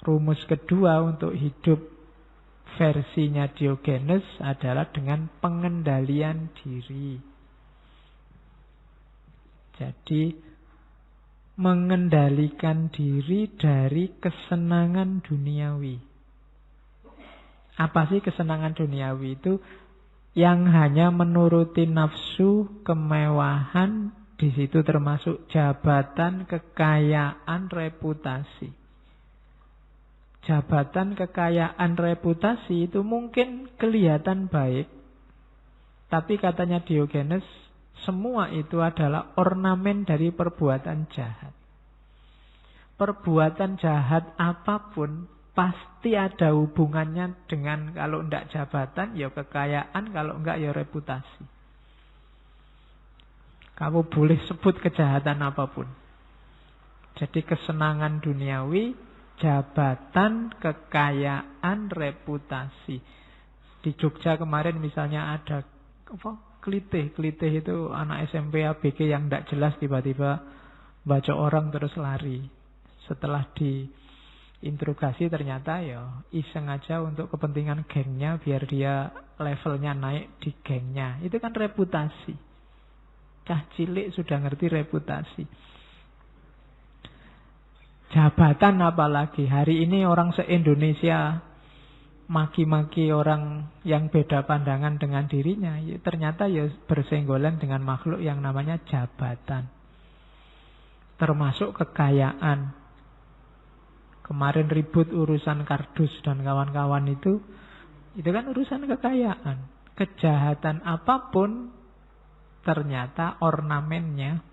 rumus kedua untuk hidup versinya Diogenes adalah dengan pengendalian diri. Jadi mengendalikan diri dari kesenangan duniawi. Apa sih kesenangan duniawi itu? Yang hanya menuruti nafsu, kemewahan, di situ termasuk jabatan, kekayaan, reputasi. Jabatan, kekayaan, reputasi itu mungkin kelihatan baik, tapi katanya Diogenes, semua itu adalah ornamen dari perbuatan jahat. Perbuatan jahat apapun pasti ada hubungannya dengan, kalau tidak jabatan, ya kekayaan, kalau enggak ya reputasi. Kamu boleh sebut kejahatan apapun. Jadi kesenangan duniawi, jabatan, kekayaan, reputasi. Di Jogja kemarin misalnya ada Klitih itu anak SMP ABG yang tidak jelas tiba-tiba baca orang terus lari. Setelah diinterogasi ternyata ya iseng aja untuk kepentingan gengnya biar dia levelnya naik di gengnya. Itu kan reputasi. Cah cilik sudah ngerti reputasi. Jabatan apalagi. Hari ini orang se-Indonesia maki-maki orang yang beda pandangan dengan dirinya, ya, ternyata ya bersenggolan dengan makhluk yang namanya jabatan. Termasuk kekayaan. Kemarin ribut urusan kardus dan kawan-kawan itu kan urusan kekayaan. Kejahatan apapun ternyata ornamennya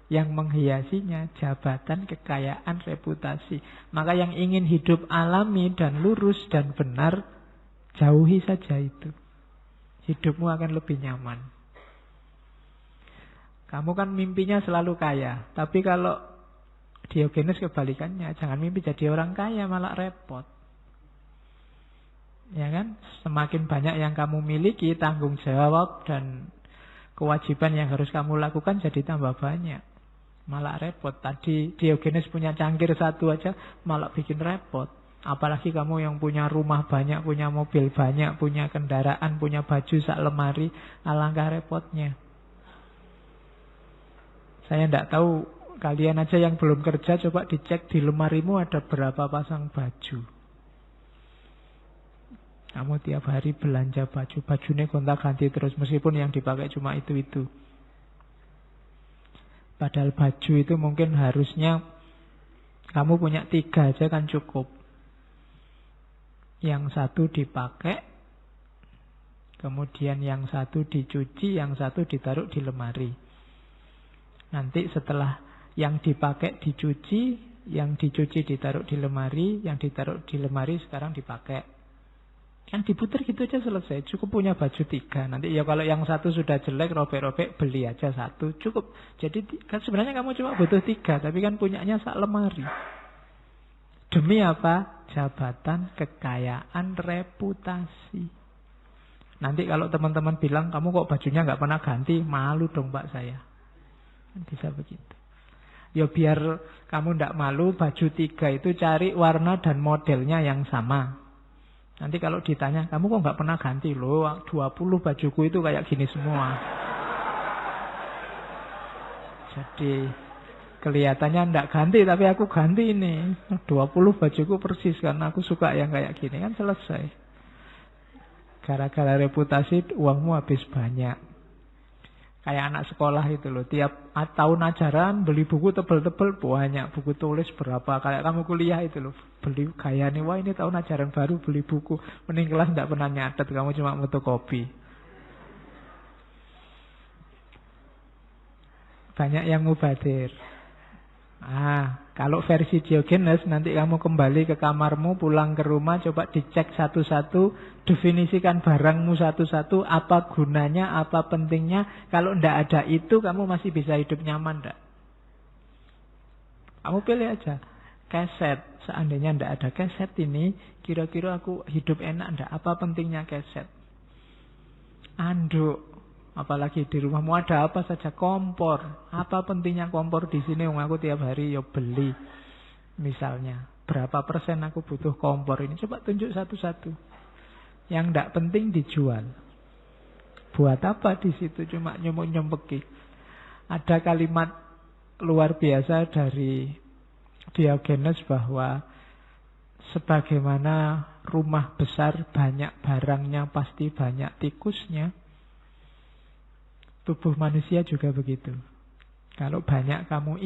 yang menghiasinya jabatan, kekayaan, reputasi. Maka yang ingin hidup alami dan lurus dan benar, jauhi saja itu. Hidupmu akan lebih nyaman. Kamu kan mimpinya selalu kaya, tapi kalau Diogenes kebalikannya, jangan mimpi jadi orang kaya, malah repot. Ya kan? Semakin banyak yang kamu miliki, tanggung jawab dan kewajiban yang harus kamu lakukan jadi tambah banyak. Malah repot. Tadi Diogenes punya cangkir satu aja malah bikin repot. Apalagi kamu yang punya rumah banyak, punya mobil banyak, punya kendaraan, punya baju sak lemari, alangkah repotnya. Saya tidak tahu, kalian aja yang belum kerja coba dicek di lemarimu ada berapa pasang baju. Kamu tiap hari belanja baju, bajunya gonta-ganti terus meskipun yang dipakai cuma itu-itu. Padahal baju itu mungkin harusnya kamu punya 3 aja kan cukup. Yang satu dipakai, kemudian yang satu dicuci, yang satu ditaruh di lemari. Nanti setelah yang dipakai dicuci, yang dicuci ditaruh di lemari, yang ditaruh di lemari sekarang dipakai. Kan diputar gitu aja selesai. Cukup punya baju 3. Nanti ya kalau yang satu sudah jelek, robek-robek, beli aja satu. Cukup. Jadi kan sebenarnya kamu cuma butuh 3. Tapi kan punyanya sak lemari. Demi apa? Jabatan, kekayaan, reputasi. Nanti kalau teman-teman bilang, kamu kok bajunya gak pernah ganti, malu dong Pak saya. Kan bisa begitu. Ya biar kamu ndak malu, baju 3 itu cari warna dan modelnya yang sama. Nanti kalau ditanya, kamu kok nggak pernah ganti? Loh, 20 bajuku itu kayak gini semua. Jadi kelihatannya ndak ganti, tapi aku ganti ini. 20 bajuku persis karena aku suka yang kayak gini. Kan selesai. Gara-gara reputasi uangmu habis banyak. Kayak anak sekolah itu loh. Tiap tahun ajaran beli buku tebel-tebel banyak. Buku tulis berapa. Kayak kamu kuliah itu loh. Beli gaya nih. Wah ini tahun ajaran baru beli buku. Mending kelas tidak pernah nyatet. Kamu cuma fotokopi. Banyak yang mubadir. Kalau versi Diogenes nanti kamu kembali ke kamarmu, pulang ke rumah, coba dicek satu-satu, definisikan barangmu satu-satu, apa gunanya, apa pentingnya. Kalau ndak ada itu, kamu masih bisa hidup nyaman ndak? Kamu pilih aja. Keset, seandainya ndak ada keset ini, kira-kira aku hidup enak ndak? Apa pentingnya keset? Anduk. Apalagi di rumahmu ada apa saja, kompor. Apa pentingnya kompor di sini? Aku tiap hari ya beli, misalnya. Berapa persen aku butuh kompor ini? Coba tunjuk satu-satu. Yang tidak penting dijual. Buat apa di situ? Cuma nyempeki. Ada kalimat luar biasa dari Diogenes bahwa sebagaimana rumah besar banyak barangnya pasti banyak tikusnya, tubuh manusia juga begitu. Kalau banyak kamu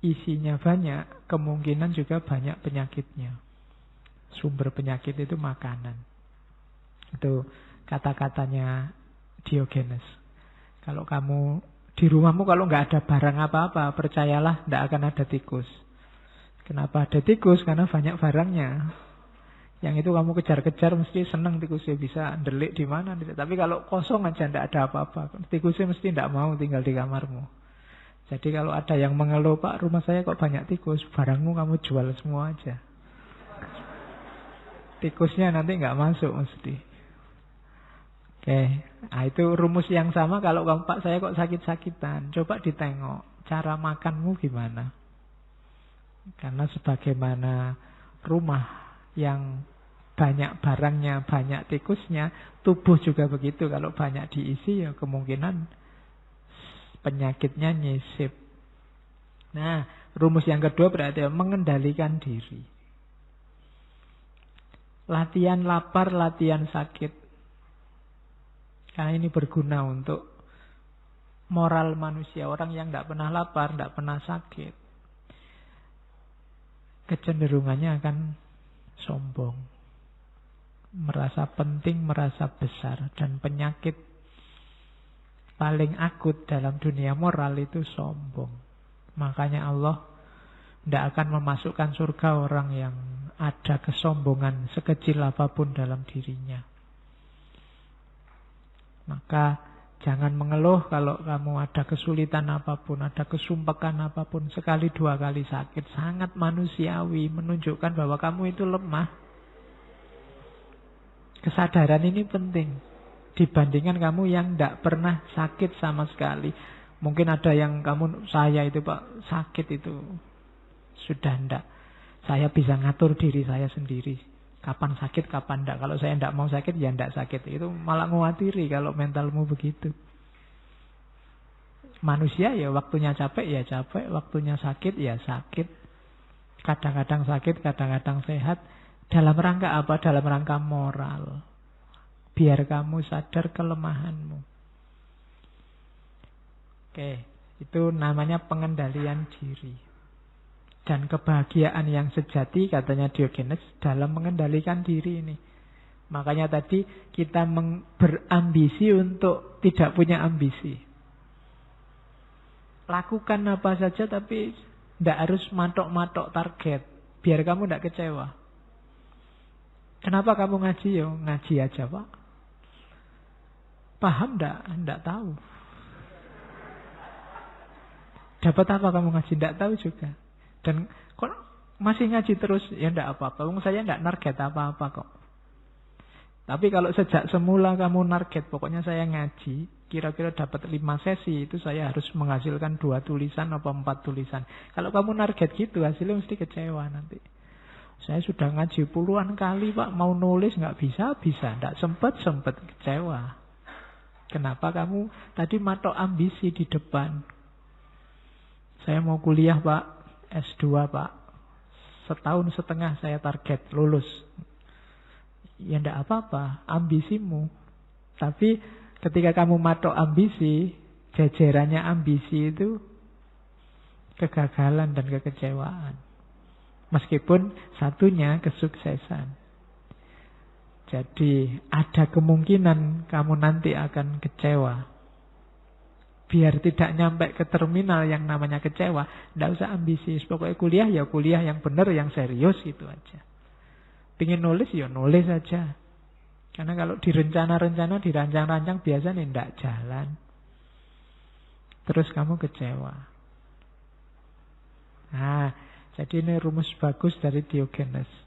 isinya banyak, kemungkinan juga banyak penyakitnya. Sumber penyakit itu makanan. Itu kata-katanya Diogenes. Kalau kamu di rumahmu kalau nggak ada barang apa-apa, percayalah tidak akan ada tikus. Kenapa ada tikus? Karena banyak barangnya. Yang itu kamu kejar-kejar mesti senang tikusnya, bisa ndelik di mana. Tapi kalau kosong aja tidak ada apa-apa, tikusnya mesti tidak mau tinggal di kamarmu. Jadi kalau ada yang mengeluh, Pak rumah saya kok banyak tikus, barangmu kamu jual semua aja. Tikusnya nanti nggak masuk mesti. Oke, nah itu rumus yang sama kalau Pak saya kok sakit-sakitan. Coba ditengok cara makanmu gimana. Karena sebagaimana rumah yang banyak barangnya, banyak tikusnya, tubuh juga begitu. Kalau banyak diisi ya kemungkinan penyakitnya nyisip. Nah, rumus yang kedua berarti mengendalikan diri. Latihan lapar, latihan sakit. Karena ini berguna untuk moral manusia. Orang yang tidak pernah lapar, tidak pernah sakit, kecenderungannya akan sombong. Merasa penting, merasa besar. Dan penyakit paling akut dalam dunia moral itu sombong. Makanya Allah tidak akan memasukkan surga orang yang ada kesombongan sekecil apapun dalam dirinya. Maka jangan mengeluh kalau kamu ada kesulitan apapun, ada kesumpekan apapun, sekali dua kali sakit. Sangat manusiawi, menunjukkan bahwa kamu itu lemah. Kesadaran ini penting dibandingkan kamu yang tidak pernah sakit sama sekali. Mungkin ada yang saya itu Pak sakit itu sudah tidak. Saya bisa ngatur diri saya sendiri. Kapan sakit, kapan tidak. Kalau saya tidak mau sakit, ya tidak sakit. Itu malah ngawatiri kalau mentalmu begitu. Manusia ya waktunya capek, ya capek. Waktunya sakit, ya sakit. Kadang-kadang sakit, kadang-kadang sehat. Dalam rangka apa? Dalam rangka moral. Biar kamu sadar kelemahanmu. Oke, itu namanya pengendalian diri. Dan kebahagiaan yang sejati, katanya Diogenes, dalam mengendalikan diri ini. Makanya tadi kita berambisi untuk tidak punya ambisi. Lakukan apa saja tapi tidak harus matok-matok target. Biar kamu tidak kecewa. Kenapa kamu ngaji? Ya ngaji aja Pak. Paham tidak? Tidak tahu. Dapat apa kamu ngaji? Tidak tahu juga. Dan kok masih ngaji terus? Ya tidak apa-apa. Saya tidak narget apa-apa kok. Tapi kalau sejak semula kamu narget, pokoknya saya ngaji, kira-kira dapat 5 sesi, itu saya harus menghasilkan 2 tulisan atau 4 tulisan. Kalau kamu narget gitu, hasilnya mesti kecewa nanti. Saya sudah ngaji puluhan kali Pak, mau nulis nggak bisa, tidak sempat kecewa. Kenapa kamu tadi matok ambisi di depan? Saya mau kuliah Pak. S2 Pak, 1,5 tahun saya target lulus. Ya tidak apa-apa, ambisimu. Tapi ketika kamu matok ambisi, jajarannya ambisi itu kegagalan dan kekecewaan. Meskipun satunya kesuksesan. Jadi ada kemungkinan kamu nanti akan kecewa. Biar tidak nyampe ke terminal yang namanya kecewa, tidak usah ambisius. Pokoknya kuliah ya kuliah yang benar, yang serius gitu aja. Pingin nulis ya nulis aja. Karena kalau direncana-rencana, dirancang-rancang biasanya tidak jalan. Terus kamu kecewa. Nah, jadi ini rumus bagus dari Diogenes.